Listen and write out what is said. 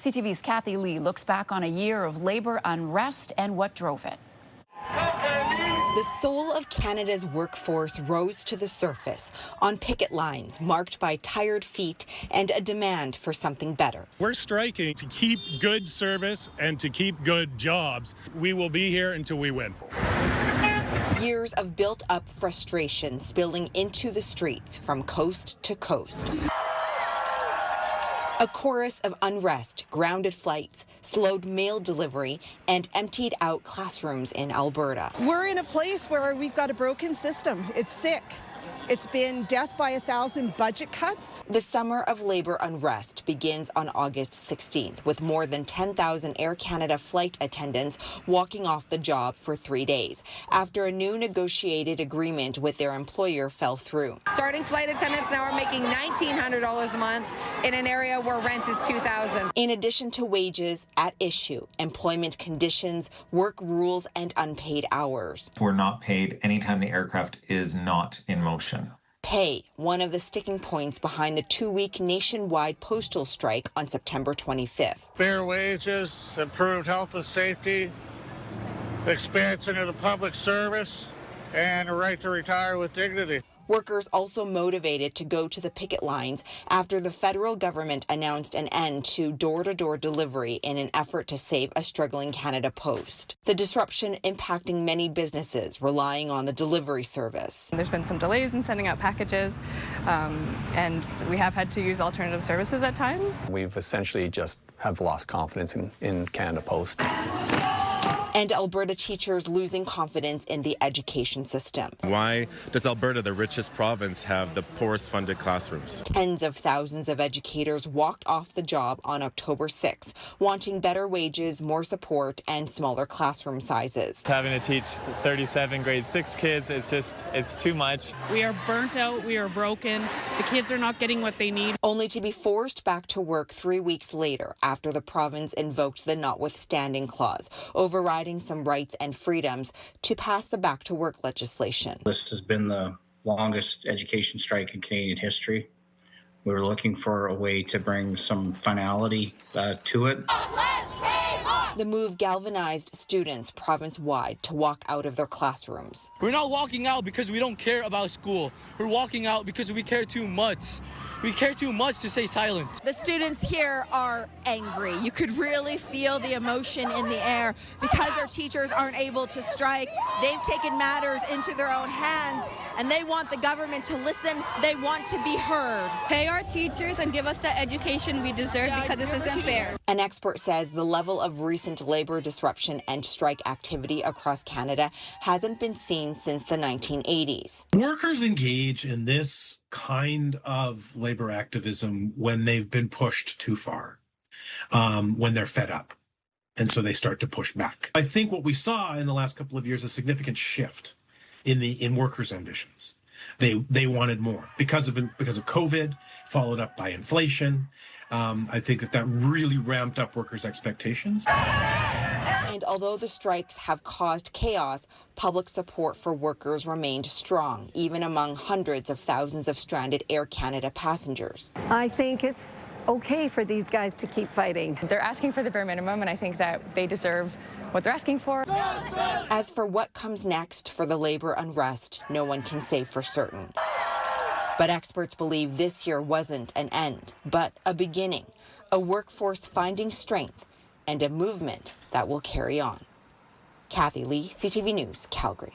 CTV's Kathy Lee looks back on a year of labor unrest and what drove it. The soul of Canada's workforce rose to the surface on picket lines marked by tired feet and a demand for something better. We're striking to keep good service and to keep good jobs. We will be here until we win. Years of built-up frustration spilling into the streets from coast to coast. A chorus of unrest grounded flights, slowed mail delivery, and emptied out classrooms in Alberta. We're in a place where we've got a broken system. It's sick. It's been death by 1,000 budget cuts. The summer of labor unrest begins on August 16th, with more than 10,000 Air Canada flight attendants walking off the job for 3 days after a new negotiated agreement with their employer fell through. Starting flight attendants now are making $1,900 a month in an area where rent is $2,000. In addition to wages, at issue, employment conditions, work rules, and unpaid hours. We're not paid anytime the aircraft is not in motion. Pay, one of the sticking points behind the 2-week nationwide postal strike on September 25th. Fair wages, improved health and safety, expansion of the public service, and a right to retire with dignity. Workers also motivated to go to the picket lines after the federal government announced an end to door-to-door delivery in an effort to save a struggling Canada Post. The disruption impacting many businesses relying on the delivery service. There's been some delays in sending out packages, and we have had to use alternative services at times. We've essentially just have lost confidence in Canada Post. And Alberta teachers losing confidence in the education system. Why does Alberta, the richest province, have the poorest funded classrooms? Tens of thousands of educators walked off the job on October 6th, wanting better wages, more support, and smaller classroom sizes. Having to teach 37 grade 6 kids, it's too much. We are burnt out, we are broken, the kids are not getting what they need. Only to be forced back to work 3 weeks later after the province invoked the notwithstanding clause, overriding some rights and freedoms to pass the back to work legislation. This has been the longest education strike in Canadian history. We were looking for a way to bring some finality to it. The move galvanized students province-wide to walk out of their classrooms. We're not walking out because we don't care about school. We're walking out because we care too much. We care too much to stay silent. The students here are angry. You could really feel the emotion in the air because their teachers aren't able to strike. They've taken matters into their own hands, and they want the government to listen. They want to be heard. Pay our teachers and give us the education we deserve because this isn't fair. An expert says the level of recent labor disruption and strike activity across Canada hasn't been seen since the 1980s. Workers engage in this kind of labor activism when they've been pushed too far, when they're fed up. And so they start to push back. I think what we saw in the last couple of years is a significant shift in workers' ambitions. They wanted more because of COVID, followed up by inflation. I think that really ramped up workers' expectations. And although the strikes have caused chaos, public support for workers remained strong, even among hundreds of thousands of stranded Air Canada passengers. I think it's okay for these guys to keep fighting. They're asking for the bare minimum, and I think that they deserve what they're asking for. As for what comes next for the labor unrest, no one can say for certain. But experts believe this year wasn't an end, but a beginning, a workforce finding strength, and a movement that will carry on. Kathy Lee, CTV News, Calgary.